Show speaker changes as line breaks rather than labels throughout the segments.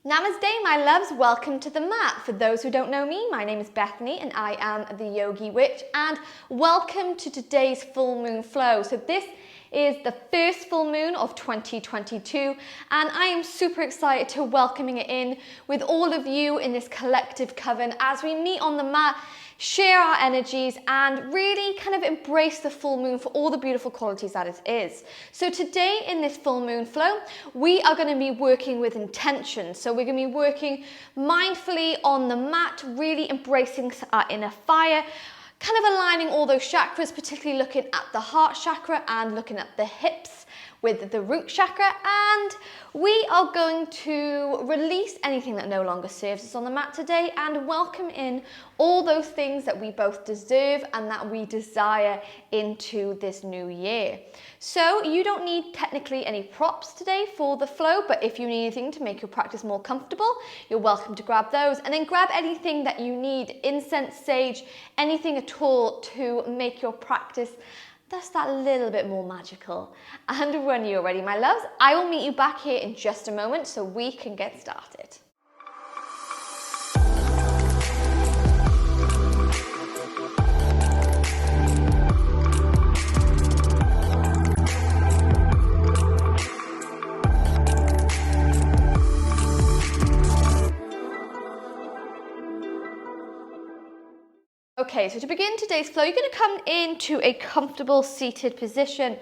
Namaste, my loves. Welcome to the mat. For those who don't know me, my name is Bethany and I am the Yogi Witch, and welcome to today's full moon flow. So this is the first full moon of 2022 and I am super excited to welcoming it in with all of you in this collective coven as we meet on the mat, share our energies and really kind of embrace the full moon for all the beautiful qualities that it is. So today in this full moon flow, we are going to be working with intention. So we're going to be working mindfully on the mat, really embracing our inner fire, kind of aligning all those chakras, particularly looking at the heart chakra and looking at the hips with the root chakra, and we are going to release anything that no longer serves us on the mat today and welcome in all those things that we both deserve and that we desire into this new year. So you don't need technically any props today for the flow, but if you need anything to make your practice more comfortable, you're welcome to grab those, and then grab anything that you need, incense, sage, anything at all to make your practice just that little bit more magical. And when you're ready, my loves, I will meet you back here in just a moment so we can get started. Okay, so to begin today's flow, you're going to come into a comfortable seated position,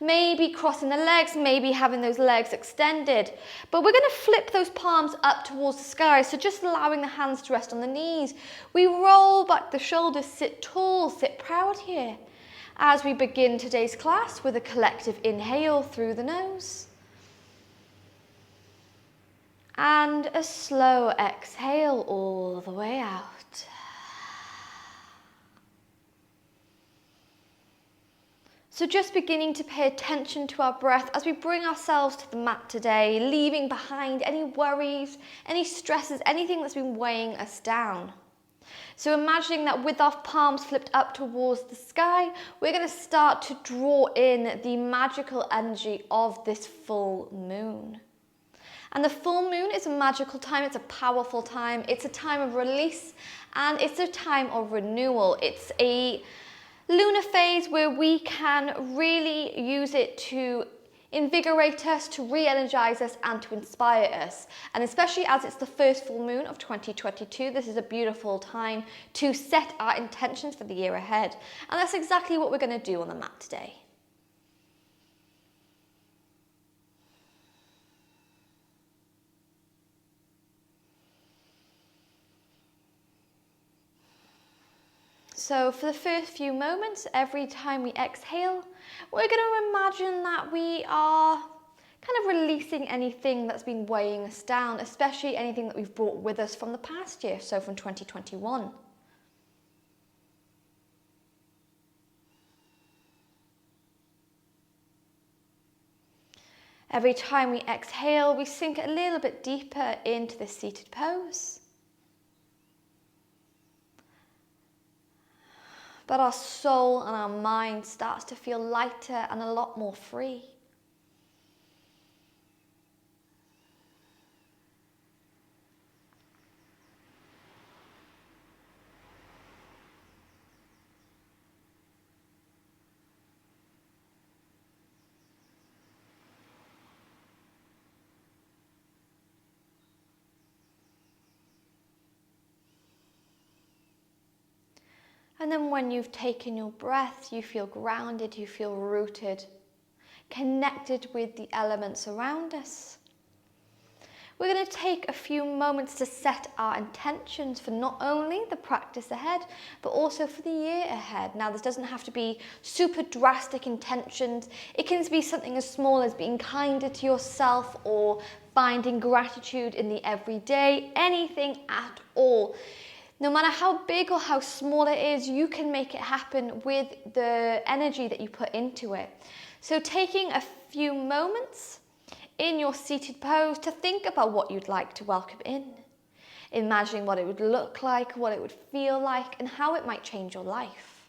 maybe crossing the legs, maybe having those legs extended, but we're going to flip those palms up towards the sky, so just allowing the hands to rest on the knees. We roll back the shoulders, sit tall, sit proud here, as we begin today's class with a collective inhale through the nose, and a slow exhale all the way out. So just beginning to pay attention to our breath as we bring ourselves to the mat today, leaving behind any worries, any stresses, anything that's been weighing us down. So imagining that with our palms flipped up towards the sky, we're going to start to draw in the magical energy of this full moon. And the full moon is a magical time, it's a powerful time, it's a time of release, and it's a time of renewal. It's a lunar phase where we can really use it to invigorate us, to re-energize us and to inspire us. And especially as it's the first full moon of 2022, this is a beautiful time to set our intentions for the year ahead. And that's exactly what we're going to do on the mat today. So for the first few moments, every time we exhale, we're going to imagine that we are kind of releasing anything that's been weighing us down, especially anything that we've brought with us from the past year, so from 2021. Every time we exhale, we sink a little bit deeper into the seated pose. But our soul and our mind starts to feel lighter and a lot more free. And then when you've taken your breath, you feel grounded, you feel rooted, connected with the elements around us. We're going to take a few moments to set our intentions for not only the practice ahead, but also for the year ahead. Now, this doesn't have to be super drastic intentions. It can be something as small as being kinder to yourself or finding gratitude in the everyday, anything at all. No matter how big or how small it is, you can make it happen with the energy that you put into it. So taking a few moments in your seated pose to think about what you'd like to welcome in. Imagining what it would look like, what it would feel like, and how it might change your life.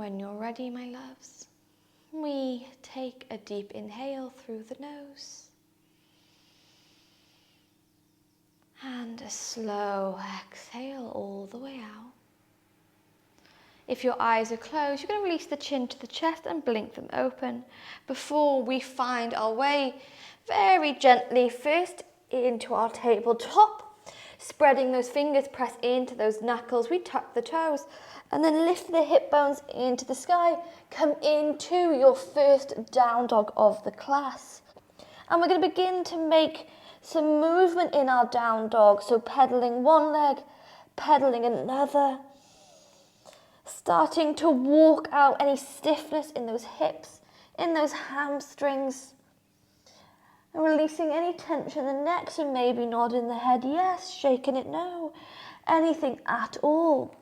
when you're ready, my loves, we take a deep inhale through the nose. And a slow exhale all the way out. If your eyes are closed, you're going to release the chin to the chest and blink them open before we find our way very gently first into our tabletop. Spreading those fingers, press into those knuckles. We tuck the toes and then lift the hip bones into the sky. Come into your first down dog of the class. And we're going to begin to make some movement in our down dog. So pedaling one leg, pedaling another. Starting to walk out any stiffness in those hips, in those hamstrings. And releasing any tension in the neck, so maybe nodding the head yes, shaking it no, anything at all.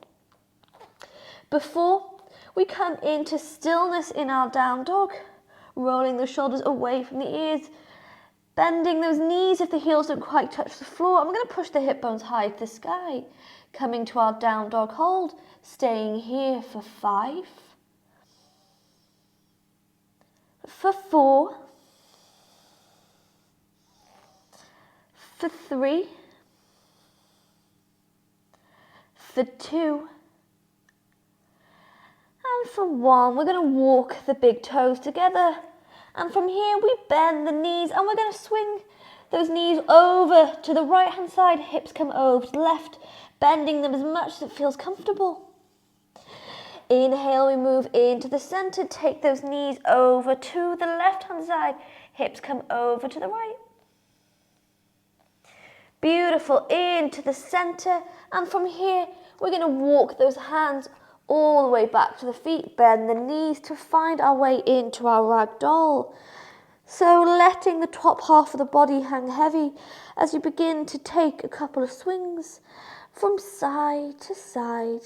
Before we come into stillness in our down dog, rolling the shoulders away from the ears, bending those knees if the heels don't quite touch the floor, and we're going to push the hip bones high to the sky. Coming to our down dog hold, staying here for 5, for 4, for 3, for 2, and for 1. We're going to walk the big toes together, and from here we bend the knees and we're going to swing those knees over to the right hand side, hips come over to the left, bending them as much as it feels comfortable. Inhale, we move into the center, take those knees over to the left hand side, hips come over to the right. Beautiful, into the center, and from here we're going to walk those hands all the way back to the feet, bend the knees to find our way into our ragdoll. So letting the top half of the body hang heavy as you begin to take a couple of swings from side to side.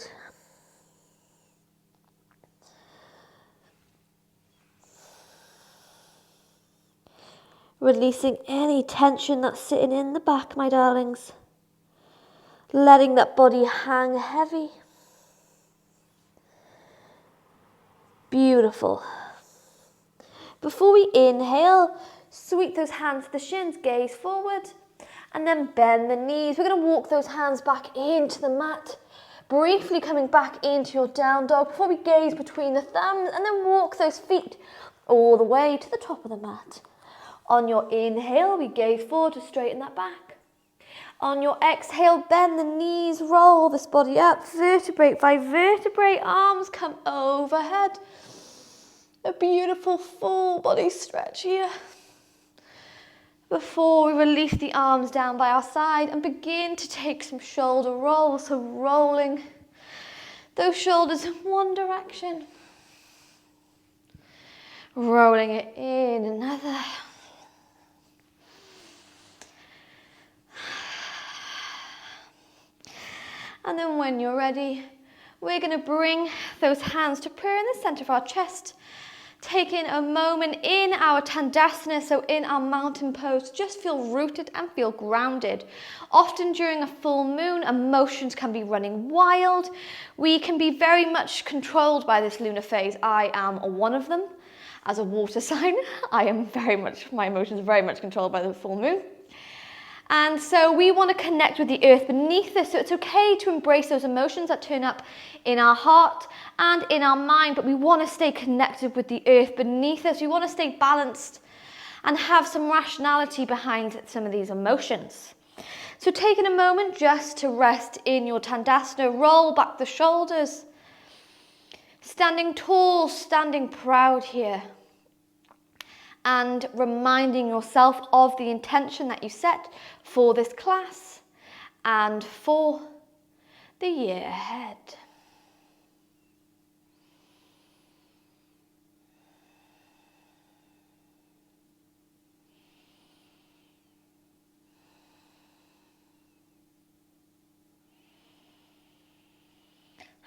Releasing any tension that's sitting in the back, my darlings. Letting that body hang heavy. Beautiful. Before we inhale, sweep those hands to the shins, gaze forward, and then bend the knees. We're going to walk those hands back into the mat, briefly coming back into your down dog before we gaze between the thumbs, and then walk those feet all the way to the top of the mat. On your inhale, we gaze forward to straighten that back. On your exhale, bend the knees, roll this body up, vertebrae by vertebrae, arms come overhead. A beautiful full body stretch here. Before we release the arms down by our side and begin to take some shoulder rolls, so rolling those shoulders in one direction. Rolling it in another. And then when you're ready, we're going to bring those hands to prayer in the center of our chest. Taking a moment in our Tandasana, so in our mountain pose, just feel rooted and feel grounded. Often during a full moon, emotions can be running wild. We can be very much controlled by this lunar phase. I am one of them. As a water sign, my emotions are very much controlled by the full moon. And so we want to connect with the earth beneath us. So it's okay to embrace those emotions that turn up in our heart and in our mind, but we want to stay connected with the earth beneath us. We want to stay balanced and have some rationality behind some of these emotions. So taking a moment just to rest in your Tandasana, roll back the shoulders, standing tall, standing proud here. And reminding yourself of the intention that you set for this class and for the year ahead.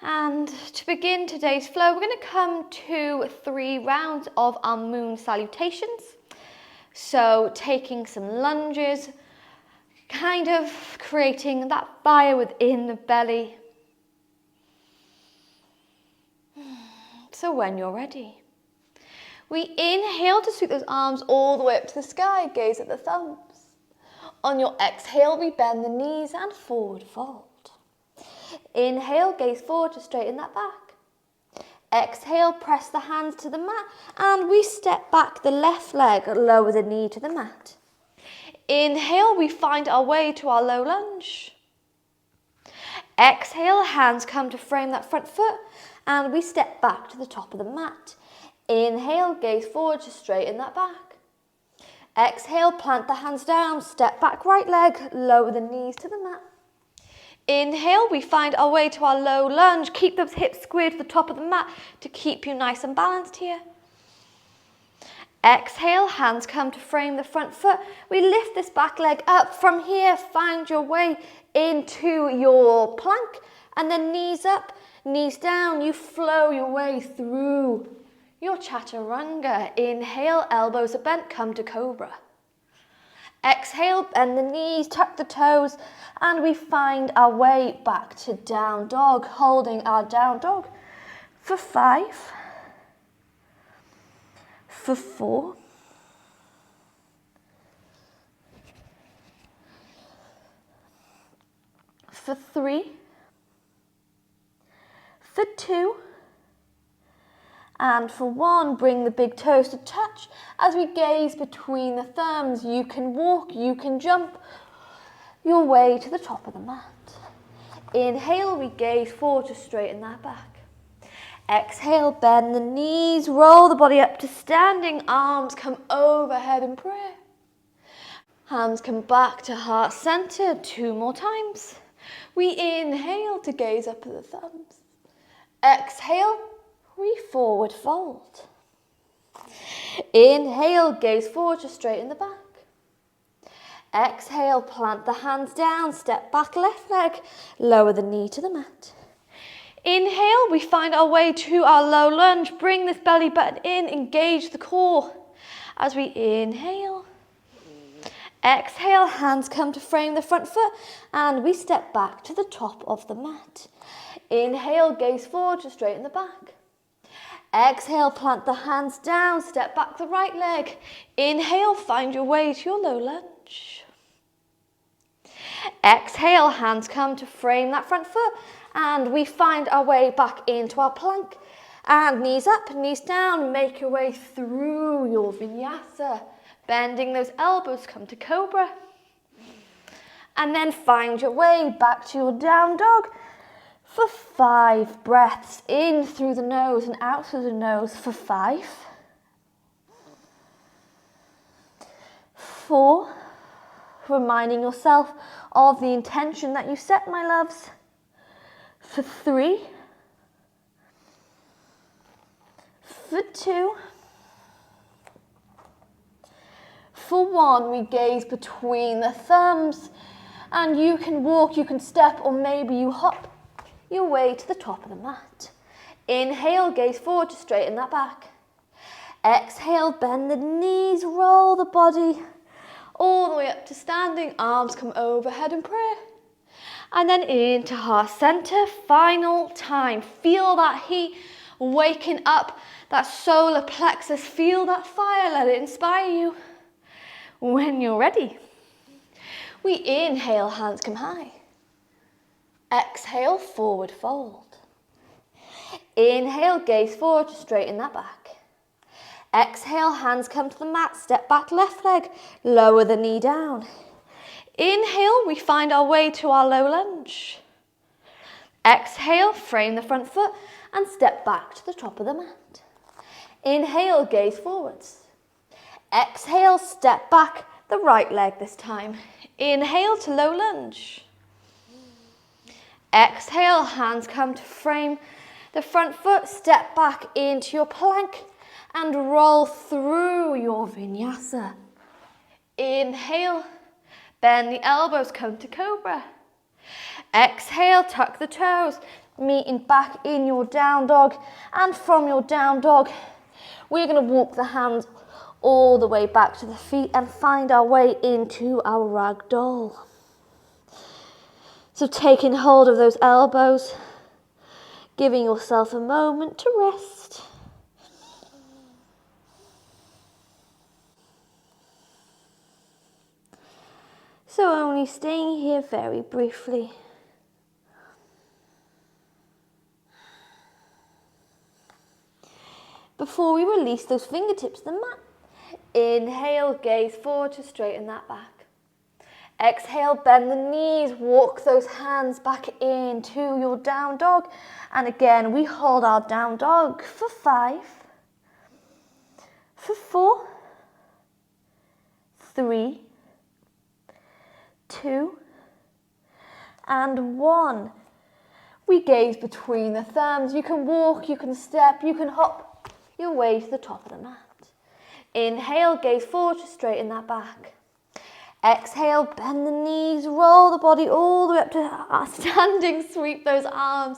And to begin today's flow, we're going to come to 3 rounds of our moon salutations. So taking some lunges, kind of creating that fire within the belly. So when you're ready, we inhale to sweep those arms all the way up to the sky, gaze at the thumbs. On your exhale, we bend the knees and forward fold. Inhale, gaze forward to straighten that back. Exhale, press the hands to the mat and we step back the left leg, lower the knee to the mat. Inhale, we find our way to our low lunge. Exhale, hands come to frame that front foot and we step back to the top of the mat. Inhale, gaze forward to straighten that back. Exhale, plant the hands down, step back right leg, lower the knees to the mat. Inhale, we find our way to our low lunge. Keep those hips squared to the top of the mat to keep you nice and balanced here. Exhale, hands come to frame the front foot. We lift this back leg up. From here, find your way into your plank and then knees up, knees down. You flow your way through your chaturanga. Inhale, elbows are bent, come to cobra. Exhale, bend the knees, tuck the toes, and we find our way back to down dog, holding our down dog for 5, for 4, for 3, for 2, and for 1. Bring the big toes to touch as we gaze between the thumbs. You can walk, you can jump your way to the top of the mat. Inhale, we gaze forward to straighten that back. Exhale, bend the knees, roll the body up to standing, arms come overhead in prayer. Hands come back to heart center 2 more times. We inhale to gaze up at the thumbs. Exhale, we forward fold. Inhale, gaze forward to straighten the back. Exhale, plant the hands down, step back left leg, lower the knee to the mat. Inhale, we find our way to our low lunge. Bring this belly button in, engage the core as we inhale. Exhale, hands come to frame the front foot and we step back to the top of the mat. Inhale, gaze forward to straighten the back. Exhale, plant the hands down, step back the right leg. Inhale, find your way to your low lunge. Exhale, hands come to frame that front foot and we find our way back into our plank. And knees up, knees down, make your way through your vinyasa. Bending those elbows, come to cobra. And then find your way back to your down dog. For 5 breaths, in through the nose and out through the nose for 5, 4, reminding yourself of the intention that you set, my loves, for 3, for 2, for 1, we gaze between the thumbs and you can walk, you can step, or maybe you hop your way to the top of the mat. Inhale, gaze forward to straighten that back. Exhale, bend the knees, roll the body all the way up to standing, arms come overhead in prayer. And then into heart center, final time. Feel that heat waking up that solar plexus, feel that fire, let it inspire you. When you're ready, we inhale, hands come high. Exhale, forward fold. Inhale, gaze forward to straighten that back. Exhale, hands come to the mat, step back left leg, lower the knee down. Inhale, we find our way to our low lunge. Exhale, frame the front foot and step back to the top of the mat. Inhale, gaze forwards. Exhale, step back the right leg this time. Inhale to low lunge. Exhale, hands come to frame the front foot, step back into your plank and roll through your vinyasa. Inhale, bend the elbows, come to cobra. Exhale, tuck the toes, meeting back in your down dog. And from your down dog, we're going to walk the hands all the way back to the feet and find our way into our ragdoll. So taking hold of those elbows, giving yourself a moment to rest. So only staying here very briefly. Before we release those fingertips to the mat. Inhale, gaze forward to straighten that back. Exhale, bend the knees, walk those hands back into your down dog. And again, we hold our down dog for 5, for 4, 3, 2, and 1. We gaze between the thumbs. You can walk, you can step, you can hop your way to the top of the mat. Inhale, gaze forward to straighten that back. Exhale, bend the knees, roll the body all the way up to standing, sweep those arms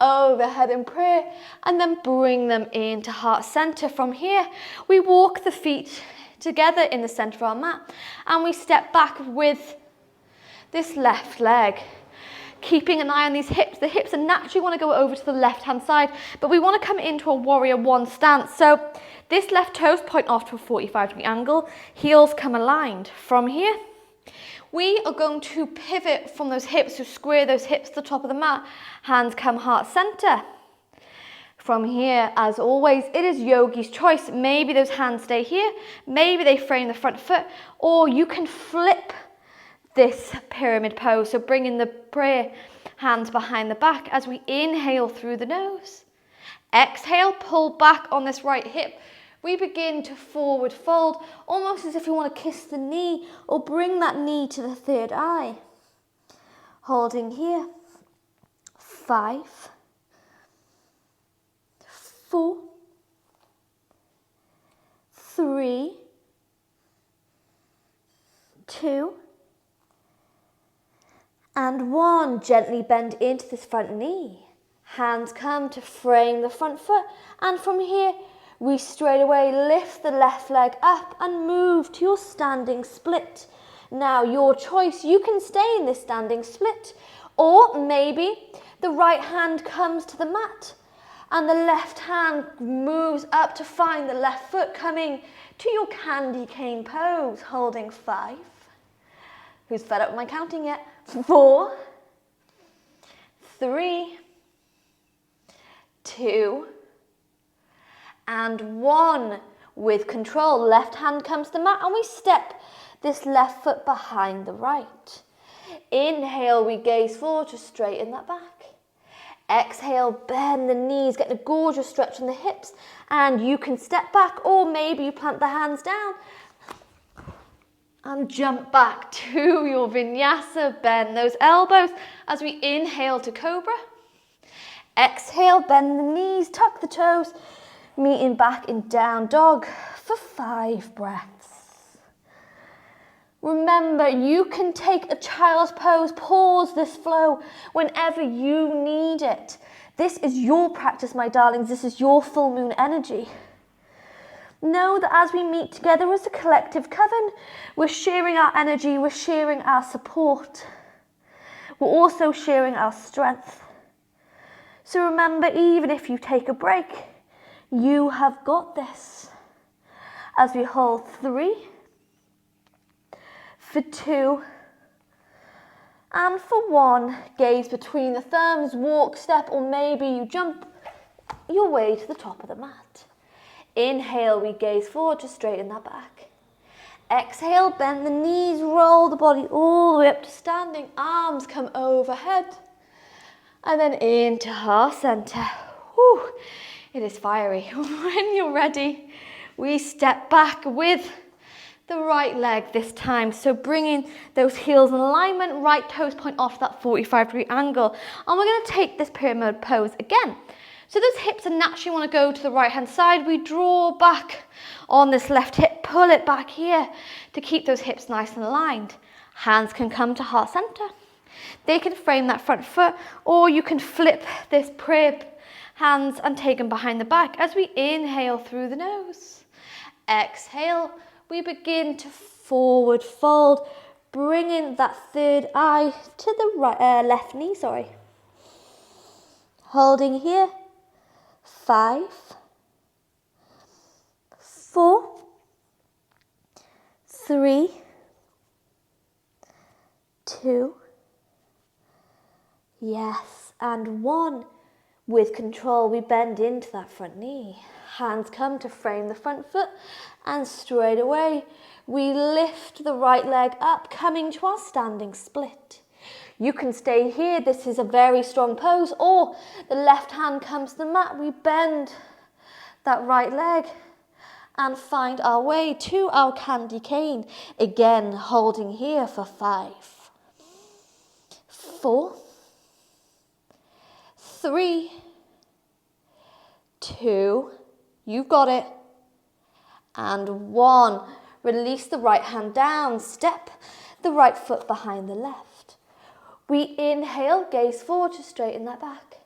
overhead in prayer, and then bring them into heart center. From here, we walk the feet together in the center of our mat, and we step back with this left leg. Keeping an eye on these hips. The hips naturally want to go over to the left-hand side, but we want to come into a warrior 1 stance. So this left toes point off to a 45-degree angle. Heels come aligned. From here, we are going to pivot from those hips, to square those hips to the top of the mat. Hands come heart center. From here, as always, it is yogi's choice. Maybe those hands stay here. Maybe they frame the front foot, or you can flip this pyramid pose. So bring in the prayer hands behind the back as we inhale through the nose. Exhale, pull back on this right hip. We begin to forward fold, almost as if you want to kiss the knee or bring that knee to the third eye. Holding here. 5, 4, 3, 2, and 1. Gently bend into this front knee. Hands come to frame the front foot. And from here, we straight away lift the left leg up and move to your standing split. Now, your choice. You can stay in this standing split. Or maybe the right hand comes to the mat and the left hand moves up to find the left foot, coming to your candy cane pose. Holding 5. Who's fed up with my counting yet? 4, 3, 2, and 1. With control, left hand comes to the mat and we step this left foot behind the right. Inhale, we gaze forward to straighten that back. Exhale, bend the knees, get a gorgeous stretch on the hips, and you can step back, or maybe you plant the hands down and jump back to your vinyasa. Bend those elbows as we inhale to cobra. Exhale, bend the knees, tuck the toes, meeting back in down dog for 5 breaths. Remember, you can take a child's pose, pause this flow whenever you need it. This is your practice, my darlings. This is your full moon energy. Know that as we meet together as a collective coven, we're sharing our energy, we're sharing our support. We're also sharing our strength. So remember, even if you take a break, you have got this. As we hold 3, for 2, and for 1, gaze between the thumbs, walk, step, or maybe you jump your way to the top of the mat. Inhale, we gaze forward to straighten that back. Exhale, bend the knees, roll the body all the way up to standing. Arms come overhead. And then into heart center. Whew, it is fiery. When you're ready, we step back with the right leg this time. So bringing those heels in alignment, right toes point off that 45-degree angle. And we're going to take this pyramid pose again. So those hips naturally want to go to the right-hand side. We draw back on this left hip, pull it back here to keep those hips nice and aligned. Hands can come to heart center. They can frame that front foot, or you can flip this prayer hands and take them behind the back as we inhale through the nose. Exhale, we begin to forward fold, bringing that third eye to the right, left knee, Holding here. 5, 4, 3, 2. Yes, and 1. With control, we bend into that front knee. Hands come to frame the front foot, and straight away, we lift the right leg up, coming to our standing split. You can stay here, this is a very strong pose, or the left hand comes to the mat, we bend that right leg and find our way to our candy cane. Again, holding here for 5, 4, 3, 2, you've got it, and 1. Release the right hand down, step the right foot behind the left. We inhale, gaze forward to straighten that back.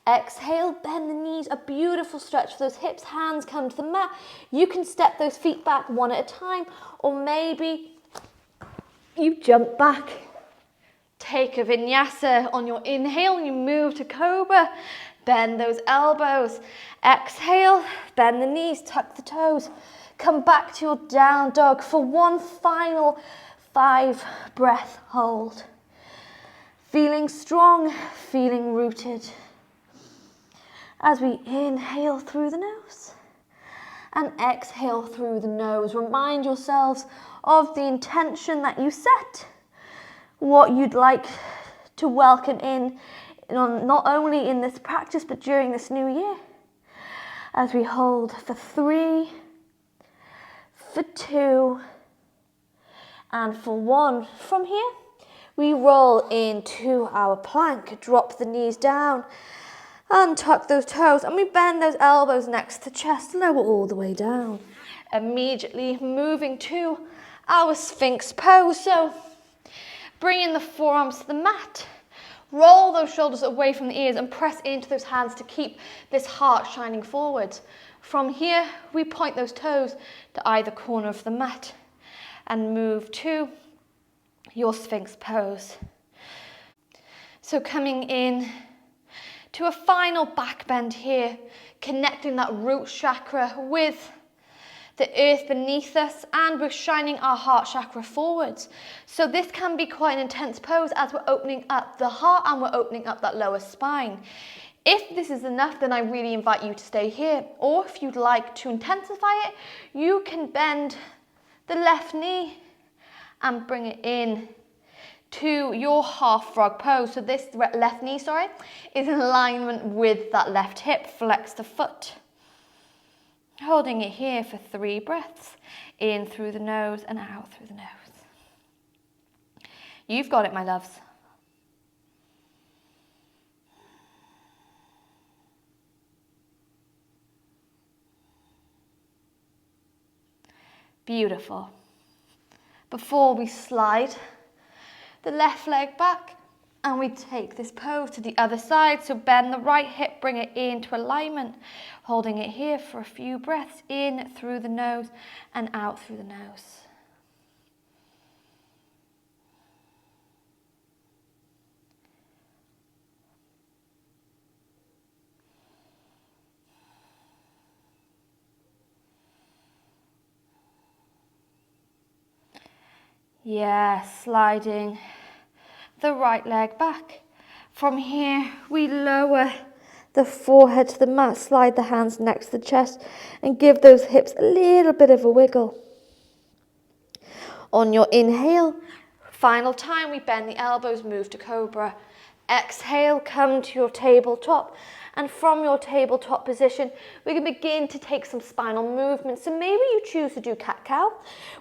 Exhale, bend the knees, a beautiful stretch for those hips, hands come to the mat. You can step those feet back one at a time, or maybe you jump back. Take a vinyasa on your inhale, you move to cobra, bend those elbows. Exhale, bend the knees, tuck the toes. Come back to your down dog for one final 5 breath hold. Feeling strong, feeling rooted. As we inhale through the nose and exhale through the nose, remind yourselves of the intention that you set, what you'd like to welcome in not only in this practice but during this new year. As we hold for 3, for 2, and for 1. From here, we roll into our plank, drop the knees down, and tuck those toes, and we bend those elbows next to chest, lower all the way down. Immediately moving to our Sphinx pose. So bring in the forearms to the mat, roll those shoulders away from the ears and press into those hands to keep this heart shining forward. From here, we point those toes to either corner of the mat and move to your Sphinx pose. So coming in to a final back bend here, connecting that root chakra with the earth beneath us, and we're shining our heart chakra forwards. So this can be quite an intense pose as we're opening up the heart and we're opening up that lower spine. If this is enough, then I really invite you to stay here. Or if you'd like to intensify it, you can bend the left knee and bring it in to your half frog pose. So this left knee, is in alignment with that left hip. Flex the foot. Holding it here for 3 breaths. In through the nose and out through the nose. You've got it, my loves. Beautiful. Before we slide the left leg back and we take this pose to the other side. So bend the right hip, bring it into alignment, holding it here for a few breaths, in through the nose and out through the nose. Yes, sliding the right leg back. From here, we lower the forehead to the mat, slide the hands next to the chest, and give those hips a little bit of a wiggle. On your inhale, final time, we bend the elbows, move to cobra. Exhale, come to your tabletop. And from your tabletop position, we can begin to take some spinal movements. So maybe you choose to do cat-cow,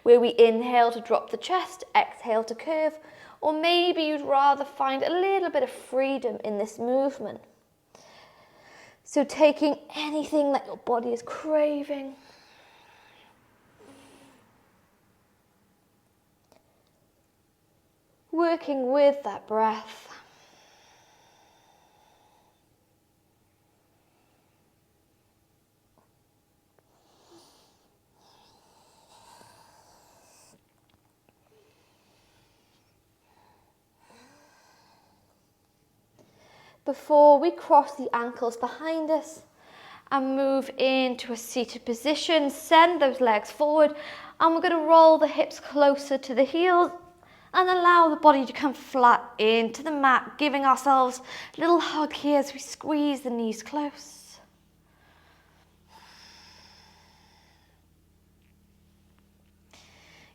where we inhale to drop the chest, exhale to curve. Or maybe you'd rather find a little bit of freedom in this movement. So taking anything that your body is craving. Working with that breath. Before we cross the ankles behind us and move into a seated position, send those legs forward, and we're going to roll the hips closer to the heels And allow the body to come flat into the mat, giving ourselves a little hug here as we squeeze the knees close.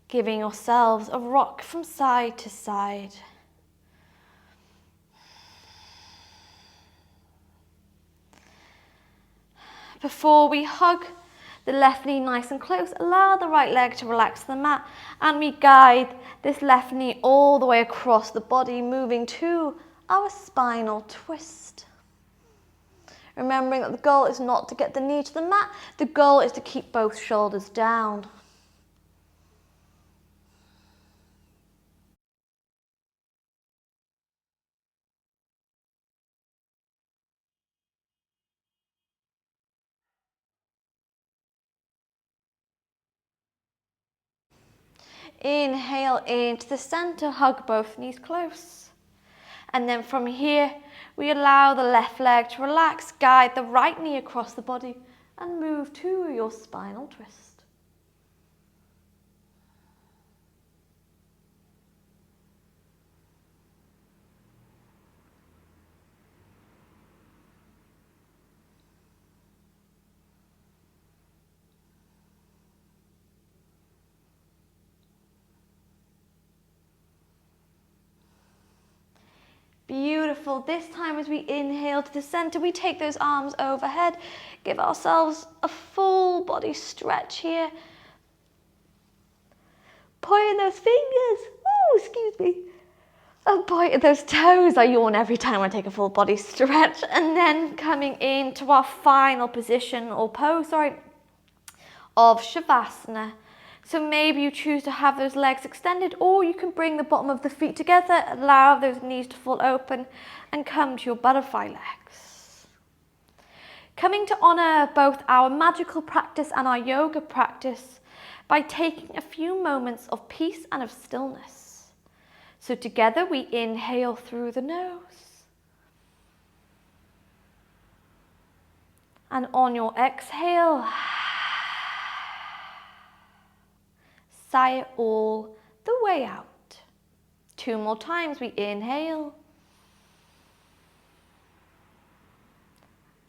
Giving yourselves a rock from side to side. Before we hug the left knee nice and close, allow the right leg to relax the mat, and we guide this left knee all the way across the body, moving to our spinal twist. Remembering that the goal is not to get the knee to the mat, the goal is to keep both shoulders down. Inhale into the center, hug both knees close. And then from here, we allow the left leg to relax, guide the right knee across the body and move to your spinal twist. Beautiful. This time as we inhale to the center, we take those arms overhead, give ourselves a full body stretch here. Point those fingers. Oh, excuse me. And point at those toes. I yawn every time I take a full body stretch. And then coming into our final position or pose, of Savasana. So maybe you choose to have those legs extended, or you can bring the bottom of the feet together, allow those knees to fall open and come to your butterfly legs. Coming to honor both our magical practice and our yoga practice by taking a few moments of peace and of stillness. So together we inhale through the nose. And on your exhale, sigh it all the way out. 2 more times. We inhale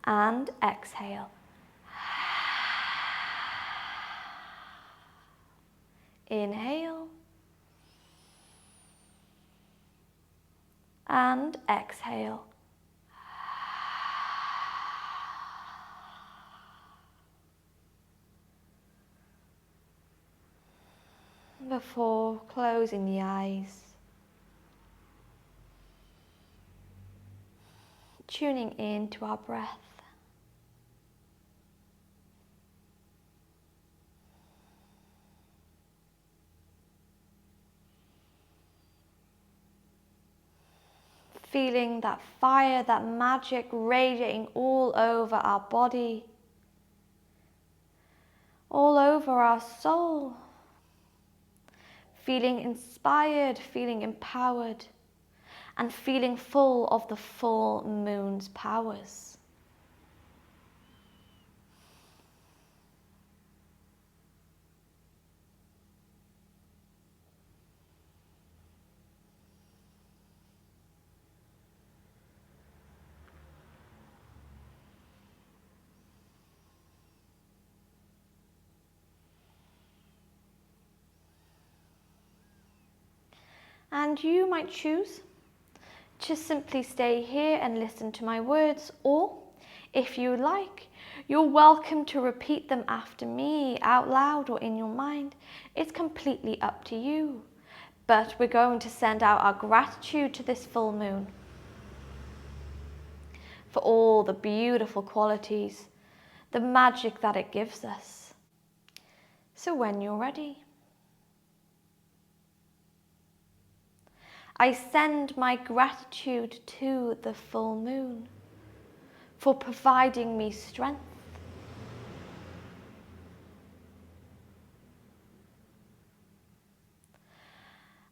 and exhale. Inhale and exhale. Before closing the eyes, tuning into our breath. Feeling that fire, that magic radiating all over our body, all over our soul. Feeling inspired, feeling empowered, and feeling full of the full moon's powers. And you might choose to simply stay here and listen to my words, or if you like, you're welcome to repeat them after me out loud or in your mind. It's completely up to you. But we're going to send out our gratitude to this full moon for all the beautiful qualities, the magic that it gives us. So when you're ready, I send my gratitude to the full moon for providing me strength.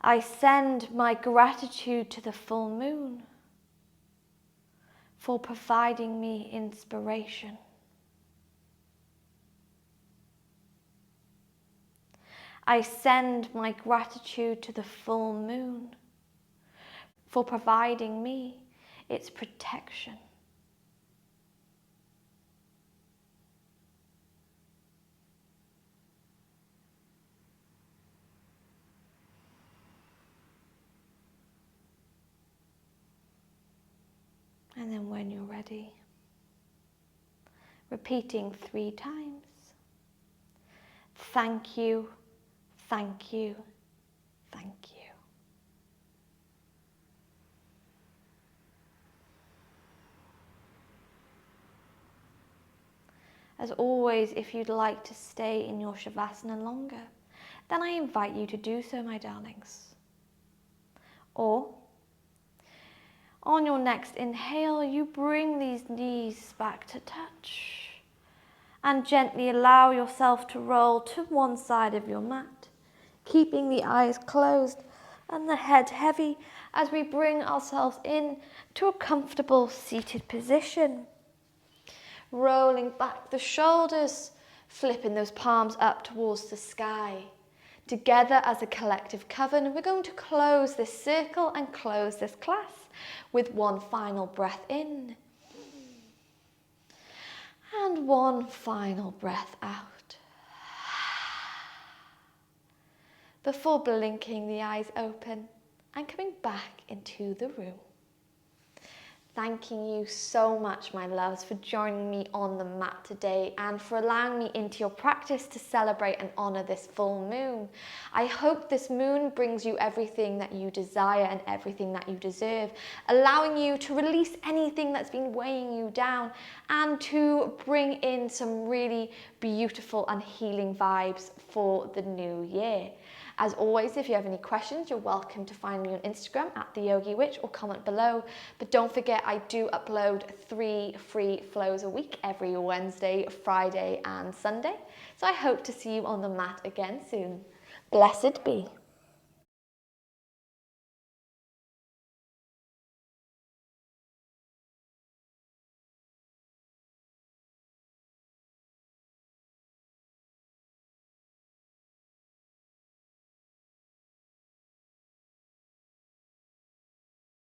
I send my gratitude to the full moon for providing me inspiration. I send my gratitude to the full moon for providing me its protection. And then when you're ready, repeating 3 times. Thank you, thank you, thank you. As always, if you'd like to stay in your Savasana longer, then I invite you to do so, my darlings. Or, on your next inhale, you bring these knees back to touch and gently allow yourself to roll to one side of your mat, keeping the eyes closed and the head heavy as we bring ourselves in to a comfortable seated position. Rolling back the shoulders, flipping those palms up towards the sky. Together as a collective coven, we're going to close this circle and close this class with one final breath in. And one final breath out. Before blinking the eyes open and coming back into the room. Thanking you so much, my loves, for joining me on the mat today and for allowing me into your practice to celebrate and honour this full moon. I hope this moon brings you everything that you desire and everything that you deserve, allowing you to release anything that's been weighing you down and to bring in some really beautiful and healing vibes for the new year. As always, if you have any questions, you're welcome to find me on Instagram at @theyogiwitch or comment below. But don't forget, I do upload 3 free flows a week every Wednesday, Friday and Sunday. So I hope to see you on the mat again soon. Blessed be.